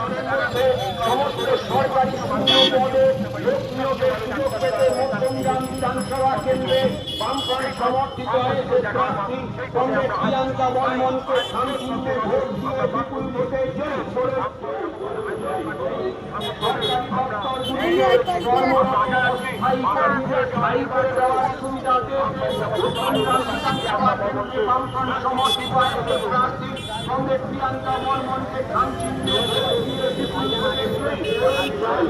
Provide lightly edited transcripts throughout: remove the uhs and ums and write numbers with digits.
সমস্ত সরকারি পদে লোক নিয়োগের সুযোগ পেতে মধ্যমগ্রাম বিধানসভা কেন্দ্রে বামফ্রন্ট সমর্থিত হয়েছে প্রার্থী কমরেড প্রিয়াঙ্কা বর্মনকে শান্তিপূর্ণ ভোট দিয়ে বিপুল ভোটে জয়ী করে সরকারি দপ্তরগুলির কর্মরত অস্থায়ী কর্মীদের স্থায়ী করে দেওয়ার সুবিধাতে বামফ্রন্ট সমর্থিত হয়েছে প্রার্থী কমরেড প্রিয়াঙ্কা বর্মনকে শান্তিপূর্ণ ভোট দিয়ে বিপুল ভোটে জয়ী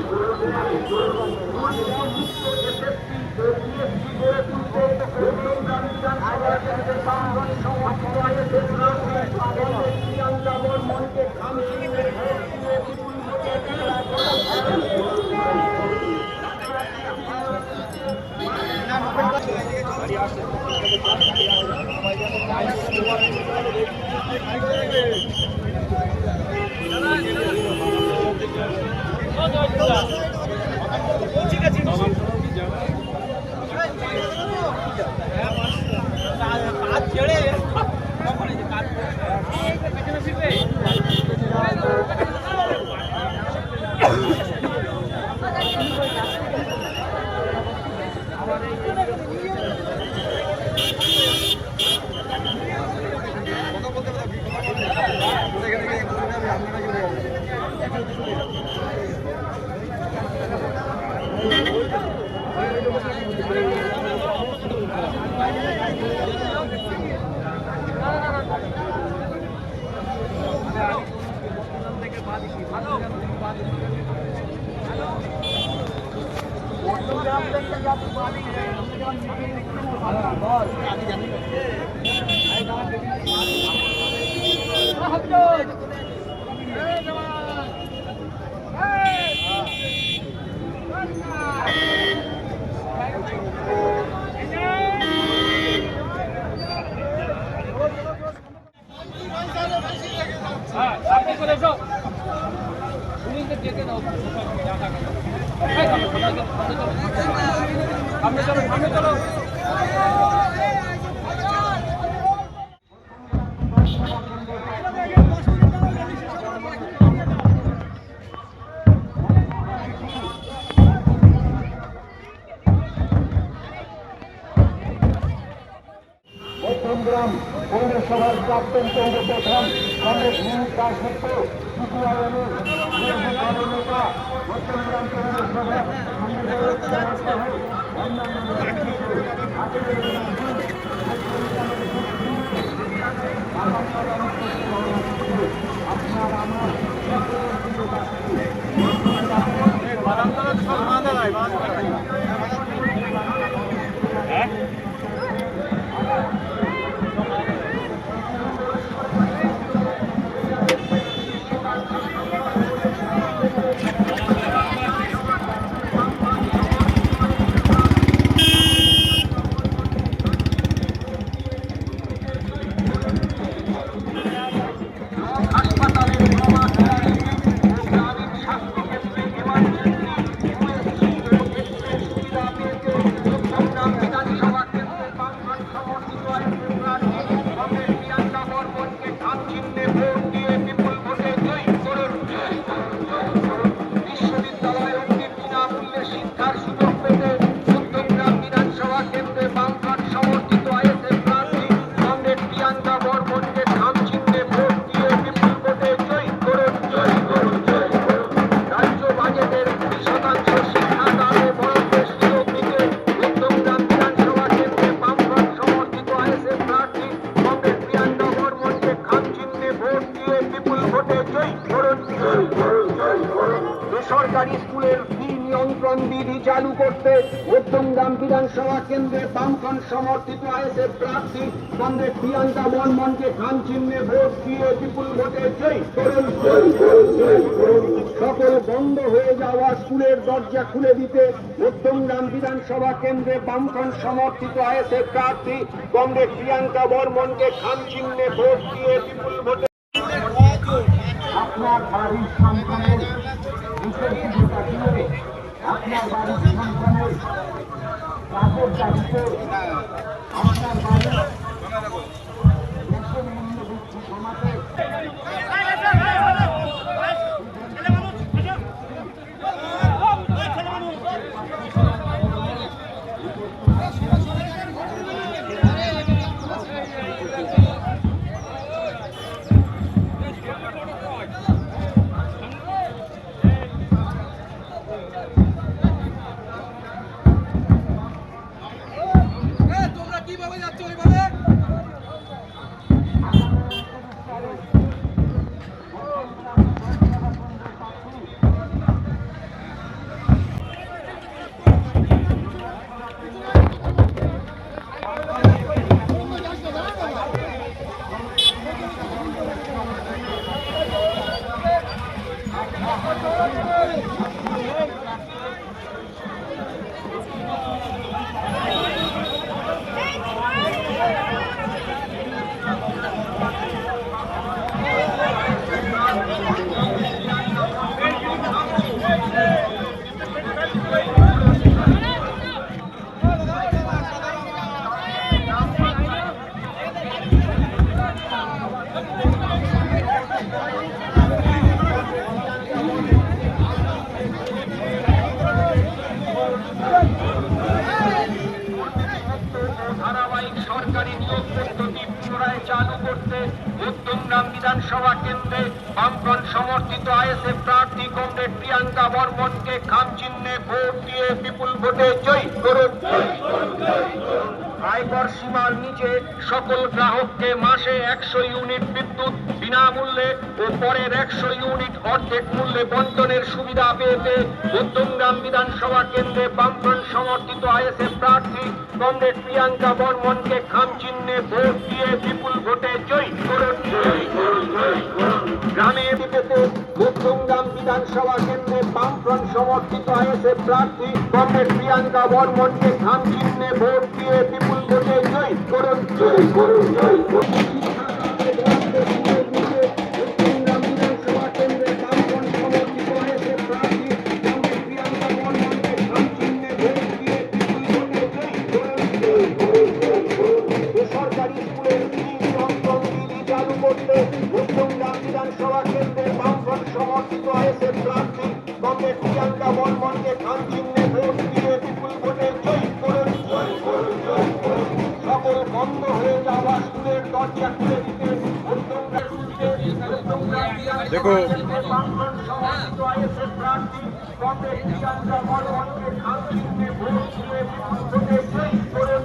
ঠিক আছে কাজ ছেড়ে কাজ ফিরবে কংগ্রেস সভার প্রাক্তন কেন্দ্র প্রধান কংগ্রেস নেতা মধ্যমগ্রাম কংগ্রেস সভা বেসরকারি স্কুলের ফি নিয়ন্ত্রণ বিধি চালু করতে মধ্যমগ্রাম বিধানসভা কেন্দ্রে বামফ্রন্ট সমর্থিত আইএসএফ প্রার্থী কমরেড প্রিয়াঙ্কা বর্মনকে খান চিহ্নে ভোট দিয়ে বিপুল ভোটে জয়ী করুন। সকল বন্ধ হয়ে যাওয়া স্কুলের দরজা খুলে দিতে মধ্যমগ্রাম বিধানসভা কেন্দ্রে বামফ্রন্ট সমর্থিত আইএসএফ প্রার্থী কমরেড প্রিয়াঙ্কা বর্মনকে খান চিহ্নে ভোট দিয়ে বিপুল ভোটে আপনার বাড়ির সন্তানের আপনার বাড়ির সন্তানের কাপড় দাবিতে আপনার বাড়ির দেশের মূল্য বৃদ্ধি কমাতে ধারাবাহিক সরকারি নিয়োগ পদ্ধতি পুনরায় চালু করতে উত্তমগ্রাম বিধানসভা কেন্দ্রে বামফ্রন্ট সমর্থিত আইএসএফ প্রার্থী কমরেড প্রিয়াঙ্কা বর্মনকে খাম চিহ্নে ভোট দিয়ে বিপুল ভোটে জয়ী করুন। আয়কর সীমার নিচে সকল গ্রাহককে মাসে 100 ইউনিট বিদ্যুৎ বিনামূল্যে ও পরের 100 ইউনিট অর্ধেক মূল্যে বন্টনের সুবিধা পেতে উত্তমগ্রাম বিধানসভা কেন্দ্রে বামফ্রন্ট সমর্থিত আইএসএফ প্রার্থী কমরেড প্রিয়াঙ্কা বর্মনকে খাম চিহ্নে ভোট দিয়ে বিপুল ভোটে জয়ী করুন। গ্রামে পেতে উত্তমগ্রাম বিধানসভা কেন্দ্রে বামফ্রন্ট সমর্থিত আইএসএফ প্রার্থী কমরেড প্রিয়াঙ্কা বর্মনকে খাম চিহ্নে ভোট দিয়ে বিপুল ভোটে জয়ী করুন। উত্তমগ্রাম বিধানসভা কেন্দ্রে বামফ্রন্ট সমর্থিত আইএসএফ প্রার্থী কমরেড প্রিয়াঙ্কা বর্মনকে খাম চিহ্নে ভোট দিয়ে বিপুল ভোটে জয়ী করুন। বেসরকারি স্কুলের নিয়ন্ত্রণ বিধি চালু করতে উত্তমগ্রাম বিধানসভা কেন্দ্রের বামফ্রন্ট সমর্থিত আইএসএফ প্রার্থী কমরেড প্রিয়াঙ্কা বর্মনকে খাম চিহ্নে ভোট দিয়ে বিপুল ভোটে জয়ী করুন। সকল বন্ধ হয়ে যাওয়া স্কুলের দরজা খুলে দিতে বামফ্রন্ট সমর্থিত আইএসএফ প্রার্থী কমরেড প্রিয়াঙ্কা বর্মনকে খাম চিহ্নে ভোট দিয়ে বিপুল ভোটে জয়ী করুন।